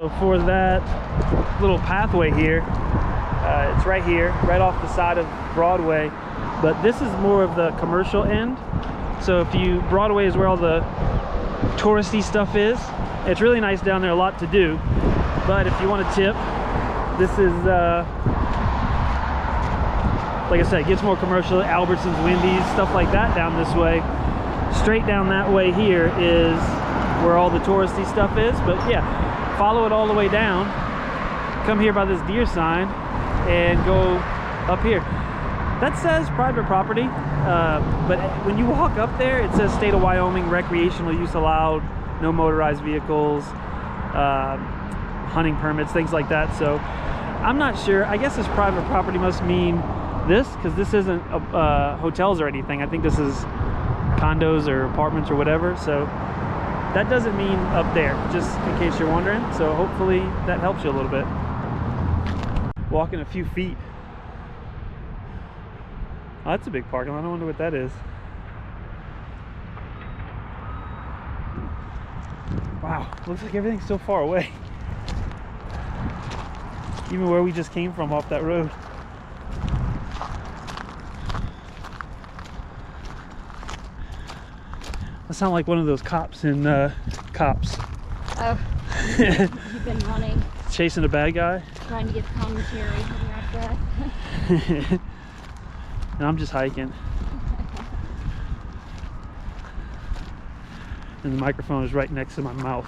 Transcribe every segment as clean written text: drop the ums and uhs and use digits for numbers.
So for that little pathway here, it's right here, right off the side of Broadway, but this is more of the commercial end. So if you, Broadway is where all the touristy stuff is. It's really nice down there, a lot to do. But if you want to tip, this is, like I said, it gets more commercial. Albertsons, Wendy's, stuff like that down this way. Straight down that way here is where all the touristy stuff is. But yeah, follow it all the way down. Come here by this deer sign and go up here. That says private property, but when you walk up there, it says state of Wyoming, recreational use allowed, no motorized vehicles, hunting permits, things like that. So I'm not sure. I guess this private property must mean this, because this isn't hotels or anything. I think this is condos or apartments or whatever. So that doesn't mean up there, just in case you're wondering. So hopefully that helps you a little bit. Walking a few feet. Oh, that's a big parking lot. I wonder what that is. Wow, looks like everything's so far away. Even where we just came from off that road. I sound like one of those cops in Cops. Oh, you've been running. Chasing a bad guy. Trying to get commentary on your breath. And I'm just hiking. And the microphone is right next to my mouth.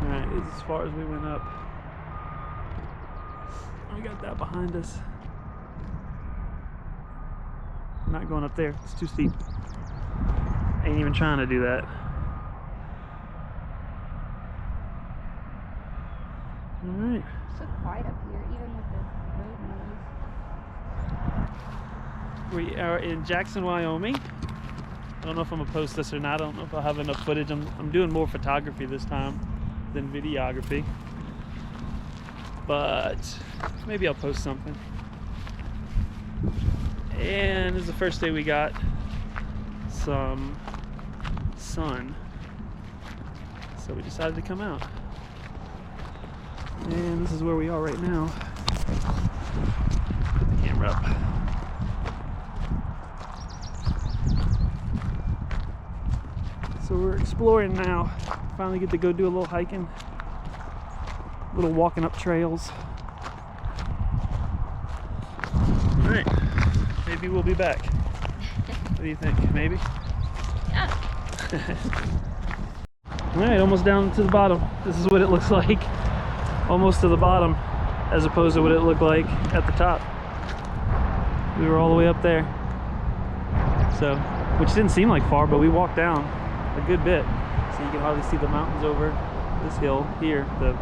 Alright, this is as far as we went up. We got that behind us. I'm not going up there, it's too steep. Ain't even trying to do that. Alright. So quiet up here, even with the road noise. We are in Jackson, Wyoming. I don't know if I'm gonna post this or not. I don't know if I'll have enough footage. I'm doing more photography this time than videography. But maybe I'll post something. And this is the first day we got some sun. So we decided to come out. And this is where we are right now. Put the camera up. So we're exploring now. Finally get to go do a little hiking, little walking up trails. All right, maybe we'll be back. What do you think? Maybe? Yeah. All right, almost down to the bottom. This is what it looks like, almost to the bottom, as opposed to what it looked like at the top. We were all the way up there. So, which didn't seem like far, but we walked down a good bit, so you can hardly see the mountains over this hill here, the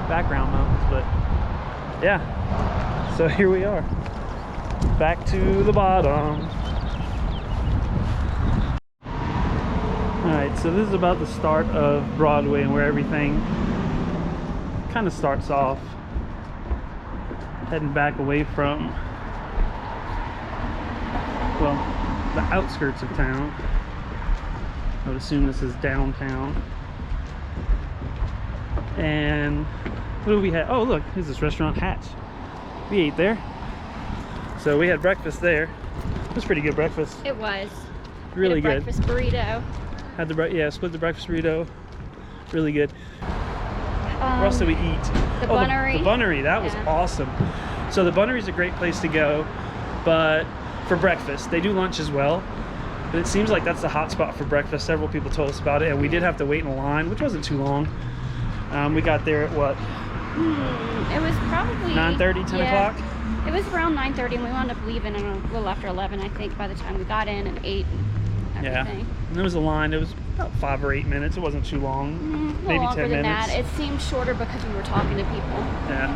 background mountains. But yeah, so here we are, back to the bottom. All right, so this is about the start of Broadway and where everything kind of starts off, heading back away from, well, the outskirts of town. I would assume this is downtown. And what do we have? Oh, look, here's this restaurant, Hatch. We ate there. So we had breakfast there. It was pretty good breakfast. It was. Really good. Breakfast burrito. Had the split the breakfast burrito. Really good. What else did we eat? The bunnery. The bunnery, that was awesome. So the bunnery is a great place to go, but for breakfast. They do lunch as well. But it seems like that's the hot spot for breakfast. Several people told us about it, and we did have to wait in a line, which wasn't too long. We got there at what? It was probably 9:30, 10 o'clock? It was around 9:30, and we wound up leaving a little after 11, I think, by the time we got in and ate and everything. Yeah, and there was a line. It was about 5 or 8 minutes. It wasn't too long. Maybe Maybe 10 minutes. That. It seemed shorter because we were talking to people. Yeah.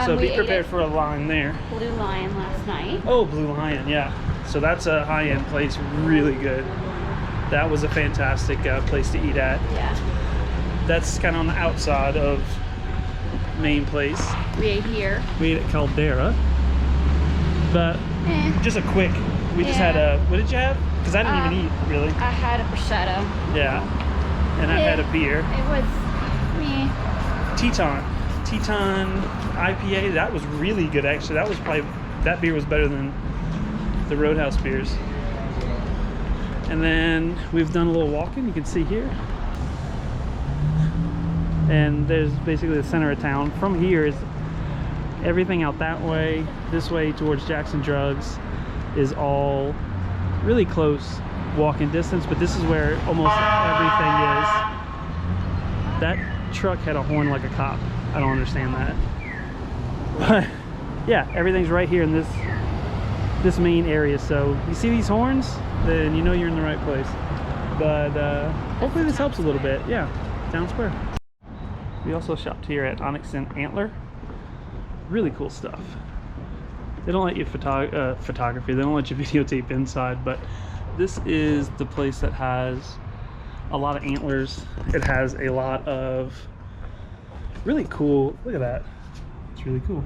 So be prepared for a line there. Blue Lion last night. Oh, Blue Lion, yeah. So that's a high-end place, really good. That was a fantastic place to eat at. Yeah. That's kind of on the outside of main place. We ate here. We ate at Caldera. But just a quick, we just had a, what did you have? Because I didn't even eat, really. I had a prosciutto. Yeah. And I had a beer. It was Me. Teton IPA. That was really good, actually. That beer was better than the Roadhouse beers. And then we've done a little walking. You can see here. And there's basically the center of town. From here is everything out that way. This way towards Jackson Drugs is all really close walking distance, but this is where almost everything is. That truck had a horn like a cop. I don't understand that. But yeah, everything's right here in this main area. So you see these horns, then you know you're in the right place. But hopefully this helps a little bit. Yeah, Town Square. We also shopped here at Onyx and Antler. Really cool stuff. They don't let you photography. They don't let you videotape inside, but this is the place that has a lot of antlers. It has a lot of really cool, look at that. It's really cool.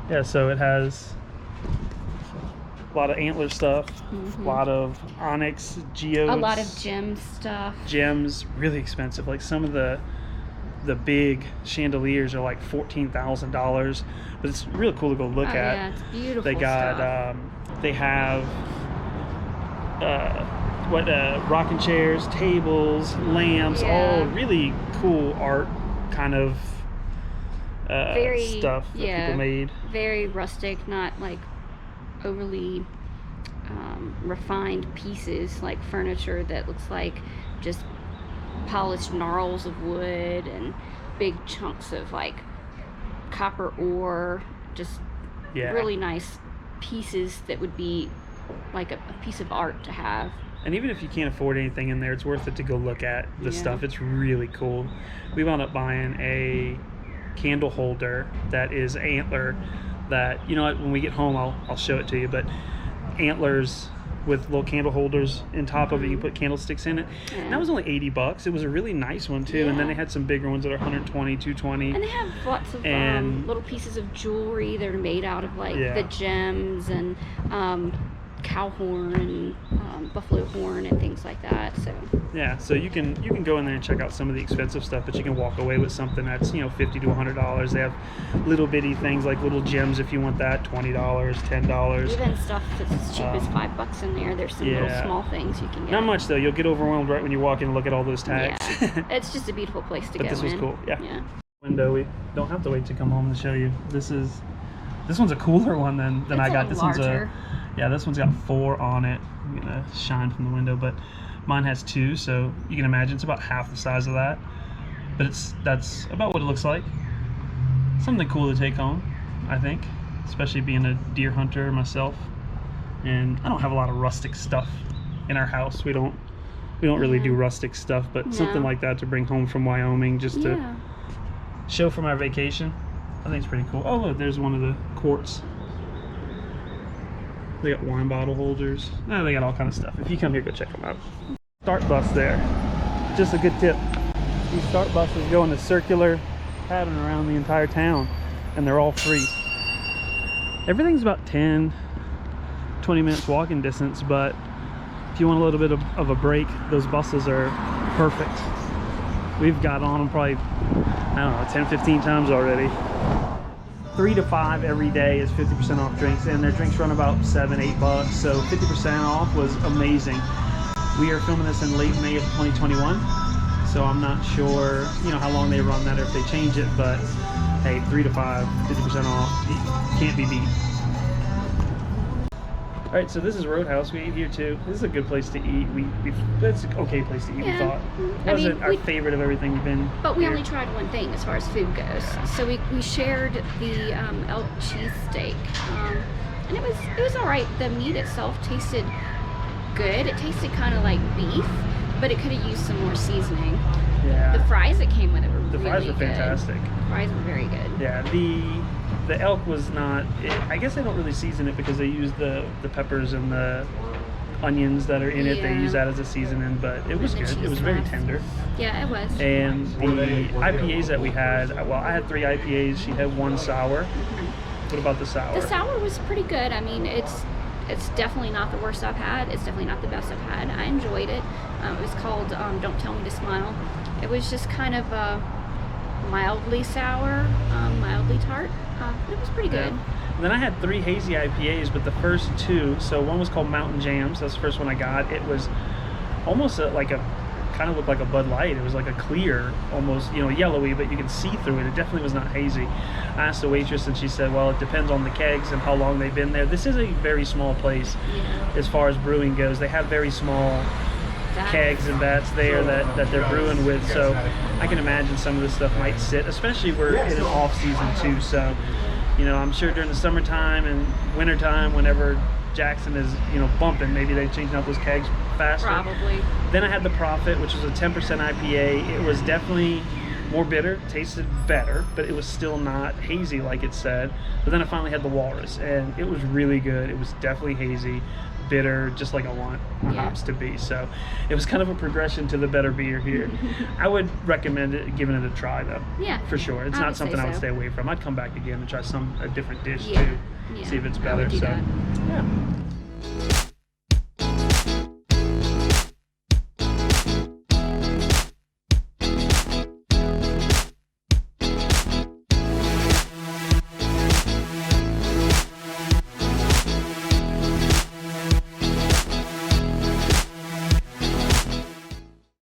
Yeah, so it has a lot of antler stuff, a lot of onyx, geodes. A lot of gem stuff. Gems, really expensive. Like some of the big chandeliers are like $14,000, but it's really cool to go look at. Yeah, it's beautiful. They got stuff. They have rocking chairs, tables, lamps, all really cool art kind of stuff that people made. Very rustic, not like overly refined pieces like furniture that looks like just polished gnarls of wood and big chunks of like copper ore, just really nice pieces that would be like a piece of art to have. And even if you can't afford anything in there, it's worth it to go look at the stuff. It's really cool. We wound up buying a candle holder that is antler that, you know what, when we get home I'll show it to you, but antlers with little candle holders in top of it. You put candlesticks in it. And that was only $80. It was a really nice one too. And then they had some bigger ones that are $120, $220. And they have lots of little pieces of jewelry that are made out of like the gems and cow horn and buffalo horn and things like that. So yeah, so you can go in there and check out some of the expensive stuff, but you can walk away with something that's, you know, $50 to $100. They have little bitty things like little gems if you want that, $20, $10. Even stuff that's as cheap as $5 in there. There's some little small things you can get. Not much though. You'll get overwhelmed right when you walk in and look at all those tags. Yeah, it's just a beautiful place to go in. But this was cool. Yeah. Window. We don't have to wait to come home to show you. This one's a cooler one than I got. This larger. This one's got 4 on it. I'm gonna shine from the window, but mine has 2, so you can imagine it's about half the size of that. But that's about what it looks like. Something cool to take home, I think, especially being a deer hunter myself. And I don't have a lot of rustic stuff in our house. We don't really do rustic stuff, but something like that to bring home from Wyoming just to show from our vacation. I think it's pretty cool. Oh look, there's one of the quartz. They got wine bottle holders. They got all kind of stuff. If you come here, go check them out. Start bus there. Just a good tip. These start buses go in a circular pattern around the entire town, and they're all free. Everything's about 10, 20 minutes walking distance, but if you want a little bit of a break, those buses are perfect. We've got on them probably, I don't know, 10, 15 times already. 3 to 5 every day is 50% off drinks, and their drinks run about $7, $8, so 50% off was amazing. We are filming this in late May of 2021, so I'm not sure, how long they run that or if they change it, but hey, 3 to 5, 50% off, can't be beat. All right, so this is Roadhouse. We ate here too. This is a good place to eat. It's an okay place to eat, we thought. It wasn't our favorite of everything we've been. But we only tried one thing as far as food goes. So we shared the elk cheese steak, and it was all right. The meat itself tasted good. It tasted kind of like beef, but it could have used some more seasoning. Yeah. The fries that came with it were really good. The fries were fantastic. The fries were very good. Yeah. The elk was not, I guess they don't really season it because they use the peppers and the onions that are in it. They use that as a seasoning, but it was good. It was very tender. Yeah, it was. And the IPAs that we had, well, I had 3 IPAs. She had 1 sour. What about the sour? The sour was pretty good. I mean, it's definitely not the worst I've had. It's definitely not the best I've had. I enjoyed it. It was called Don't Tell Me to Smile. It was just kind of mildly sour, mildly tart. It was pretty good. Yeah. And then I had 3 hazy IPAs, but the first 2, so one was called Mountain Jams. That's the first one I got. It was almost kind of looked like a Bud Light. It was like a clear, almost, yellowy, but you could see through it. It definitely was not hazy. I asked the waitress, and she said, well, it depends on the kegs and how long they've been there. This is a very small place as far as brewing goes. They have very small kegs and vats there that they're brewing with, so I can imagine some of this stuff might sit, especially we're in an off season too, so I'm sure during the summertime and wintertime, whenever Jackson is bumping, maybe they changing out those kegs faster. Probably. Then I had the Prophet, which was a 10% IPA. It was definitely more bitter, tasted better, but it was still not hazy like it said. But then I finally had the Walrus, and it was really good. It was definitely hazy, bitter, just like I want my hops to be. So it was kind of a progression to the better beer here. I would recommend giving it a try, though. Yeah, for sure. It's not something I would stay away from. I'd come back again and try a different dish too, see if it's better. I would do that. Yeah.